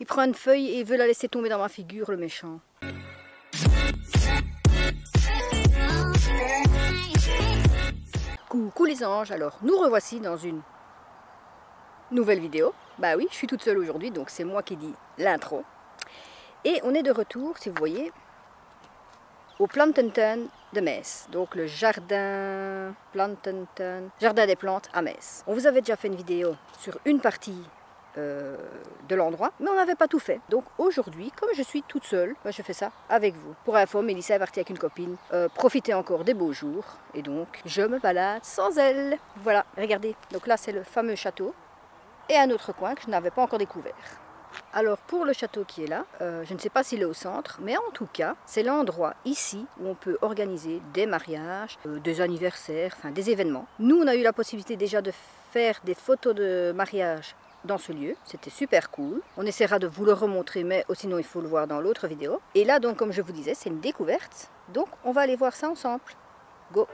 Il prend une feuille et il veut la laisser tomber dans ma figure, le méchant. Coucou les anges, alors nous revoici dans une nouvelle vidéo. Bah oui, je suis toute seule aujourd'hui, donc c'est moi qui dis l'intro. Et on est de retour, si vous voyez, au Plantentuin de Metz, donc le jardin Plantentuin, jardin des plantes à Metz. On vous avait déjà fait une vidéo sur une partie de l'endroit, mais on n'avait pas tout fait. Donc aujourd'hui, comme je suis toute seule, bah, je fais ça avec vous. Pour info, Mélissa est partie avec une copine, profiter encore des beaux jours, et donc je me balade sans elle. Voilà, regardez, donc là c'est le fameux château, et un autre coin que je n'avais pas encore découvert. Alors pour le château qui est là, je ne sais pas s'il est au centre, mais en tout cas, c'est l'endroit ici où on peut organiser des mariages, des anniversaires, enfin des événements. Nous, on a eu la possibilité déjà de faire des photos de mariage dans ce lieu, c'était super cool. On essaiera de vous le remontrer, mais sinon il faut le voir dans l'autre vidéo. Et là, donc, comme je vous disais, c'est une découverte, donc on va aller voir ça ensemble. Go!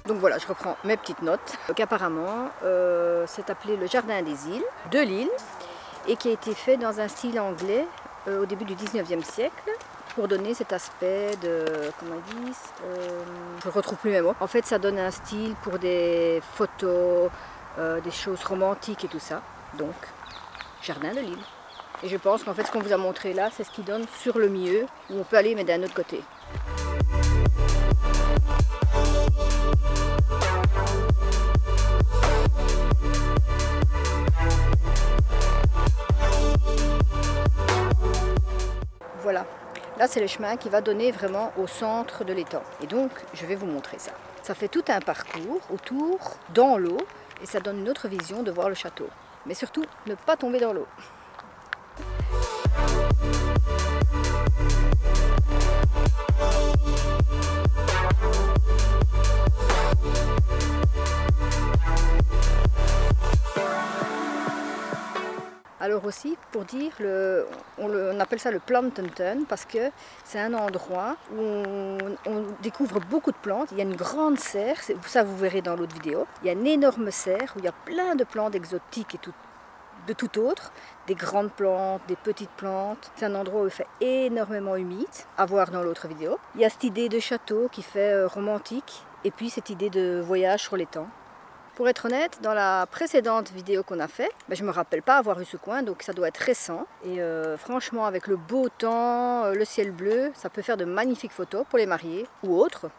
Donc voilà, je reprends mes petites notes. Donc apparemment, c'est appelé le Jardin des îles, de Lille, et qui a été fait dans un style anglais au début du 19e siècle, pour donner cet aspect de, comment ils disent, je ne retrouve plus mes mots. En fait, ça donne un style pour des photos, des choses romantiques et tout ça. Donc, Jardin de Lille. Et je pense qu'en fait, ce qu'on vous a montré là, c'est ce qui donne sur le milieu, où on peut aller, mais d'un autre côté. Voilà, là c'est le chemin qui va donner vraiment au centre de l'étang. Et donc, je vais vous montrer ça. Ça fait tout un parcours autour, dans l'eau, et ça donne une autre vision de voir le château. Mais surtout, ne pas tomber dans l'eau. Alors aussi, pour dire, on appelle ça le Plantentuin parce que c'est un endroit où on découvre beaucoup de plantes. Il y a une grande serre, ça vous verrez dans l'autre vidéo. Il y a une énorme serre où il y a plein de plantes exotiques et de tout autre. Des grandes plantes, des petites plantes. C'est un endroit où il fait énormément humide, à voir dans l'autre vidéo. Il y a cette idée de château qui fait romantique et puis cette idée de voyage sur l'étang. Pour être honnête, dans la précédente vidéo qu'on a fait, je ne me rappelle pas avoir eu ce coin, donc ça doit être récent. Et franchement, avec le beau temps, le ciel bleu, ça peut faire de magnifiques photos pour les mariés ou autres.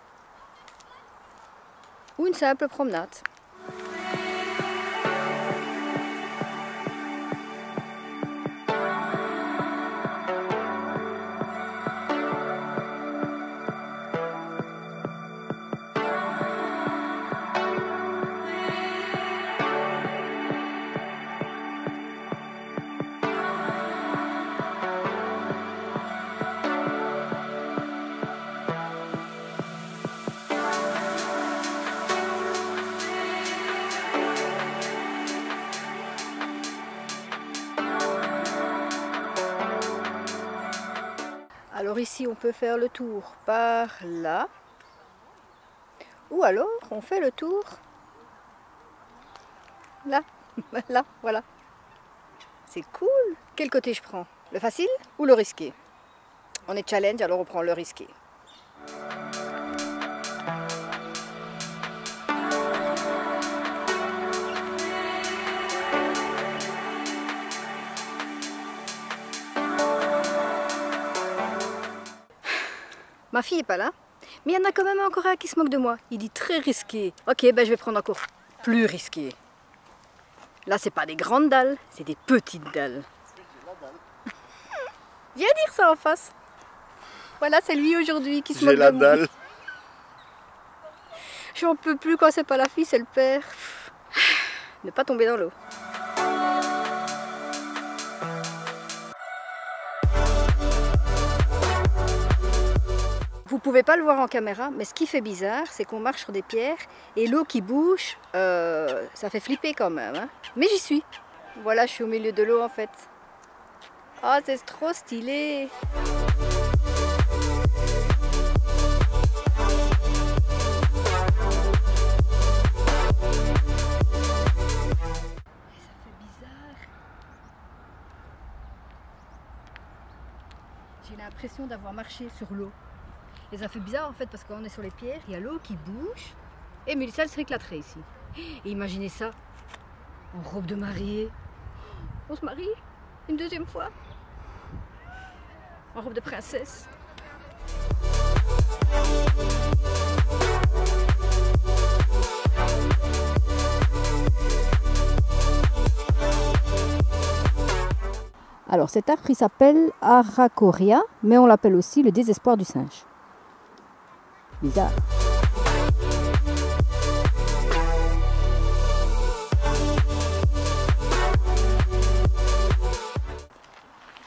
Ou une simple promenade. Alors ici, on peut faire le tour par là, ou alors on fait le tour là, là, voilà. C'est cool. Quel côté je prends? Le facile ou le risqué? On est challenge, alors on prend le risqué. Ma fille n'est pas là, mais il y en a quand même encore un qui se moque de moi. Il dit très risqué. Ok, je vais prendre encore plus risqué. Là, c'est pas des grandes dalles, c'est des petites dalles. Viens dire ça en face. Voilà, c'est lui aujourd'hui qui se moque de moi. J'ai la dalle. J'en peux plus quand c'est pas la fille, c'est le père. Ne pas tomber dans l'eau. Vous vous pouvez pas le voir en caméra, mais ce qui fait bizarre, c'est qu'on marche sur des pierres et l'eau qui bouge, ça fait flipper quand même. Hein. Mais j'y suis. Voilà, je suis au milieu de l'eau en fait. Oh, c'est trop stylé. J'ai l'impression d'avoir marché sur l'eau. Et ça fait bizarre en fait parce qu'on est sur les pierres, il y a l'eau qui bouge. Et Mélissa elle se réclaterait ici. Et imaginez ça, en robe de mariée. On se marie une deuxième fois. En robe de princesse. Alors cet arbre il s'appelle Aracoria, mais on l'appelle aussi le désespoir du singe. Bizarre.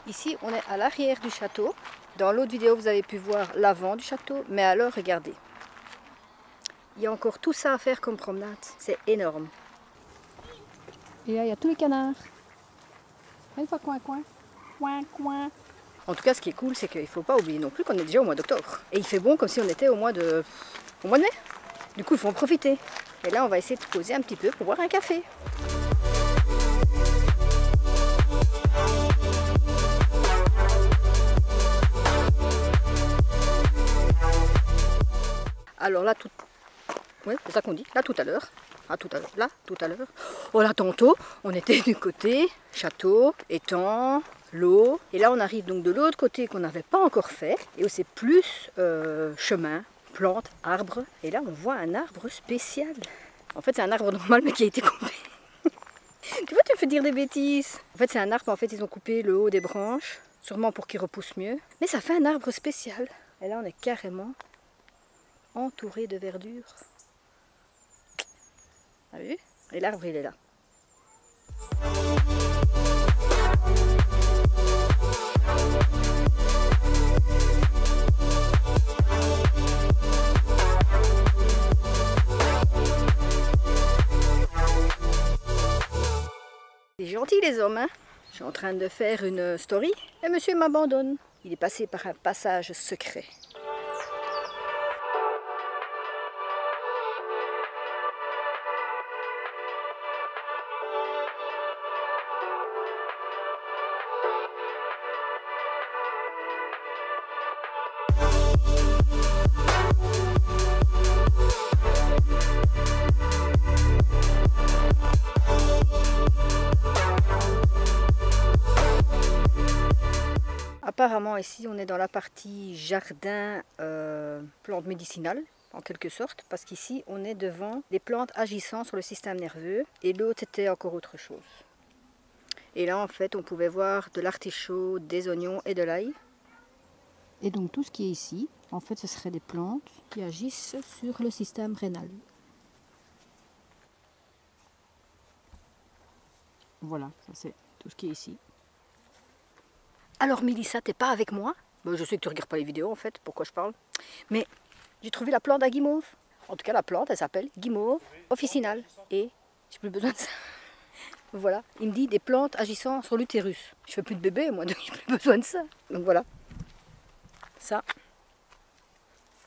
Ici on est à l'arrière du château. Dans l'autre vidéo vous avez pu voir l'avant du château, mais alors regardez. Il y a encore tout ça à faire comme promenade, c'est énorme. Et là il y a tous les canards. Une fois coin coin. Coin coin. En tout cas, ce qui est cool, c'est qu'il ne faut pas oublier non plus qu'on est déjà au mois d'octobre. Et il fait bon comme si on était au mois de mai. Du coup, il faut en profiter. Et là, on va essayer de poser un petit peu pour boire un café. Alors là, ouais, c'est ça qu'on dit. Là, tout à l'heure. Ah, tout à l'heure. Là, tout à l'heure. Oh là, tantôt, on était du côté château, étang, l'eau. Et là, on arrive donc de l'autre côté qu'on n'avait pas encore fait. Et où c'est plus chemin, plantes, arbres. Et là, on voit un arbre spécial. En fait, c'est un arbre normal, mais qui a été coupé. Tu vois, tu me fais dire des bêtises. En fait, c'est un arbre, en fait, ils ont coupé le haut des branches. Sûrement pour qu'il repousse mieux. Mais ça fait un arbre spécial. Et là, on est carrément entouré de verdure. T'as vu? Et l'arbre, il est là. C'est gentil les hommes, hein? Je suis en train de faire une story et monsieur m'abandonne. Il est passé par un passage secret. Apparemment ici on est dans la partie jardin plantes médicinales en quelque sorte, parce qu'ici on est devant des plantes agissant sur le système nerveux et l'autre c'était encore autre chose. Et là en fait on pouvait voir de l'artichaut, des oignons et de l'ail. Et donc tout ce qui est ici, en fait ce serait des plantes qui agissent sur le système rénal. Voilà, ça c'est tout ce qui est ici. Alors Mélissa, t'es pas avec moi? Ben, je sais que tu regardes pas les vidéos en fait, pourquoi je parle. Mais j'ai trouvé la plante à guimauve. En tout cas la plante elle s'appelle guimauve officinale. Et j'ai plus besoin de ça. Voilà, il me dit des plantes agissant sur l'utérus. Je fais plus de bébé moi, donc j'ai plus besoin de ça. Donc voilà. Ça.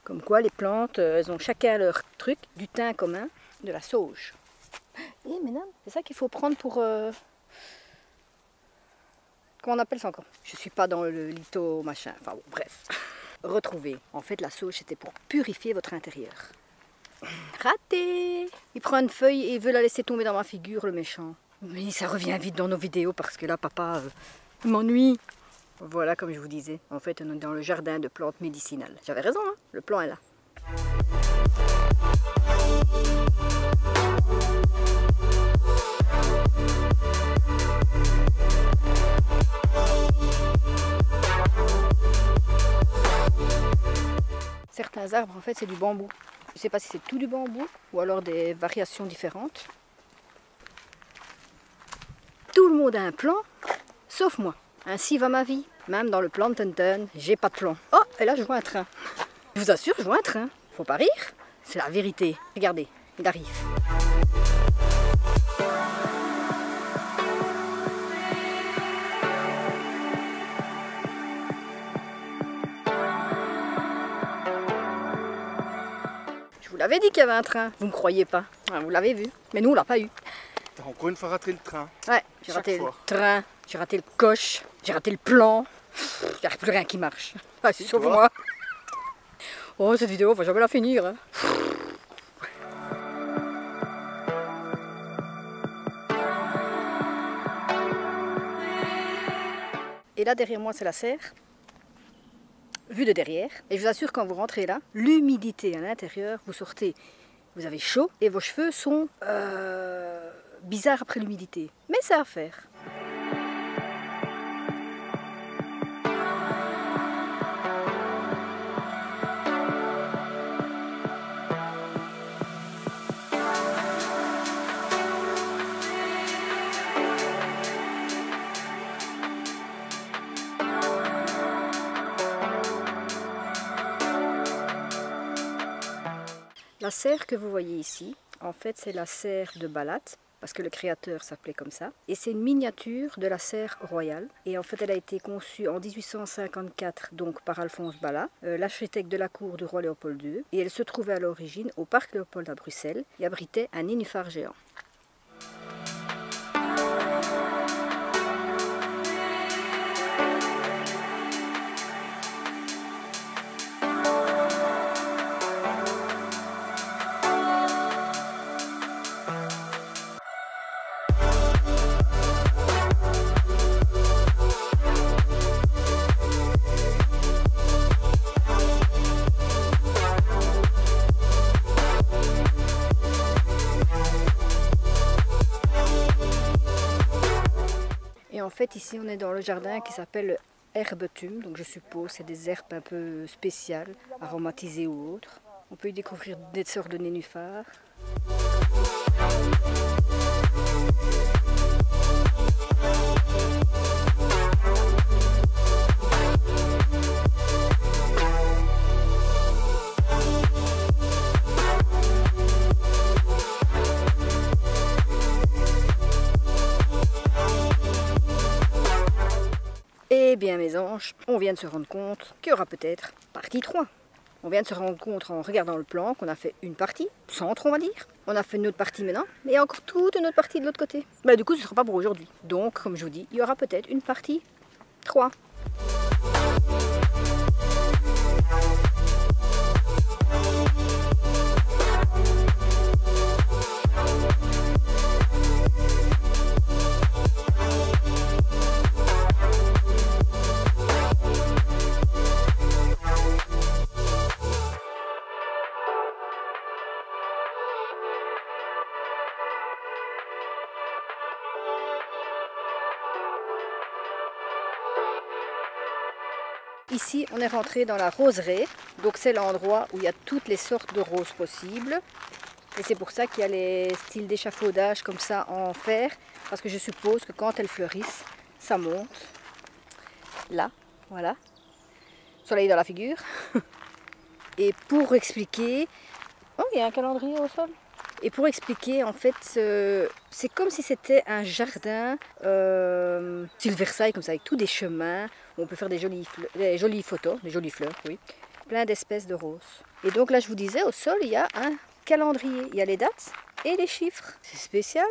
Comme quoi les plantes, elles ont chacun leur truc, du thym commun, de la sauge. Et mesdames, c'est ça qu'il faut prendre pour... Comment on appelle ça encore? Je suis pas dans le litho machin, enfin bon, bref. Retrouver. En fait, la sauge, c'était pour purifier votre intérieur. Raté! Il prend une feuille et il veut la laisser tomber dans ma figure, le méchant. Mais ça revient vite dans nos vidéos parce que là, papa m'ennuie. Voilà, comme je vous disais. En fait, on est dans le jardin de plantes médicinales. J'avais raison, hein? Le plan est là. Certains arbres, en fait, c'est du bambou. Je ne sais pas si c'est tout du bambou ou alors des variations différentes. Tout le monde a un plan, sauf moi. Ainsi va ma vie. Même dans le plan de Tintin, j'ai pas de plan. Oh, et là, je vois un train. Je vous assure, je vois un train. Faut pas rire, c'est la vérité. Regardez, il arrive. Je vous l'avais dit qu'il y avait un train, vous me croyez pas. Vous l'avez vu, mais nous on l'a pas eu. T'as encore une fois raté le train. Ouais, j'ai raté le train, j'ai raté le coche, j'ai raté le plan. Il n'y a plus rien qui marche. Ah, c'est sauf moi. Oh, cette vidéo, on va jamais la finir. Hein. Et là, derrière moi, c'est la serre. Vue de derrière. Et je vous assure, quand vous rentrez là, l'humidité à l'intérieur, vous sortez, vous avez chaud et vos cheveux sont bizarres après l'humidité. Mais ça à faire. La serre que vous voyez ici, en fait c'est la serre de Balat, parce que le créateur s'appelait comme ça. Et c'est une miniature de la serre royale. Et en fait elle a été conçue en 1854 donc par Alphonse Balat, l'architecte de la cour du roi Léopold II. Et elle se trouvait à l'origine au parc Léopold à Bruxelles et abritait un nénuphar géant. En fait ici on est dans le jardin qui s'appelle herbetum, donc je suppose c'est des herbes un peu spéciales, aromatisées ou autres. On peut y découvrir des sortes de nénuphars. Eh bien mes anges, on vient de se rendre compte qu'il y aura peut-être partie 3. On vient de se rendre compte en regardant le plan qu'on a fait une partie, centre on va dire. On a fait une autre partie maintenant, mais il y a encore toute une autre partie de l'autre côté. Bah du coup ce ne sera pas pour aujourd'hui. Donc comme je vous dis, il y aura peut-être une partie 3. Ici, on est rentré dans la roseraie, donc c'est l'endroit où il y a toutes les sortes de roses possibles. Et c'est pour ça qu'il y a les styles d'échafaudage comme ça en fer, parce que je suppose que quand elles fleurissent, ça monte. Là, voilà. Soleil dans la figure. Et pour expliquer... Oh, il y a un calendrier au sol. Et pour expliquer, en fait, c'est comme si c'était un jardin style Versailles, comme ça, avec tous des chemins, où on peut faire des jolies photos, des jolies fleurs, oui. Plein d'espèces de roses. Et donc là, je vous disais, au sol, il y a un calendrier. Il y a les dates et les chiffres. C'est spécial.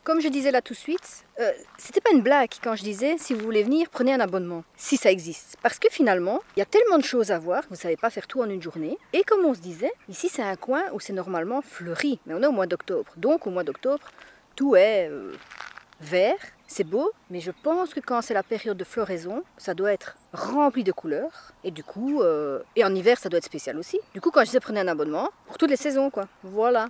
comme je disais là tout de suite, c'était pas une blague quand je disais si vous voulez venir, prenez un abonnement, si ça existe. Parce que finalement, il y a tellement de choses à voir, vous ne savez pas faire tout en une journée. Et comme on se disait, ici c'est un coin où c'est normalement fleuri, mais on est au mois d'octobre. Donc au mois d'octobre, tout est vert, c'est beau, mais je pense que quand c'est la période de floraison, ça doit être rempli de couleurs. Et du coup, et en hiver, ça doit être spécial aussi. Du coup, quand je disais prenez un abonnement, pour toutes les saisons, quoi. Voilà.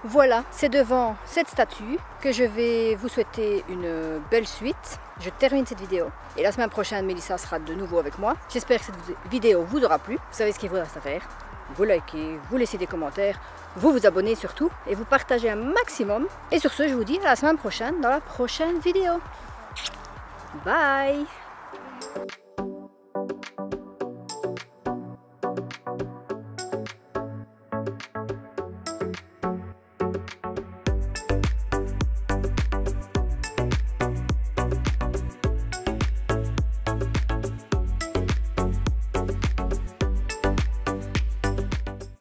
Voilà, c'est devant cette statue que je vais vous souhaiter une belle suite. Je termine cette vidéo et la semaine prochaine, Mélissa sera de nouveau avec moi. J'espère que cette vidéo vous aura plu. Vous savez ce qu'il vous reste à faire. Vous likez, vous laissez des commentaires, vous vous abonnez surtout et vous partagez un maximum. Et sur ce, je vous dis à la semaine prochaine dans la prochaine vidéo. Bye!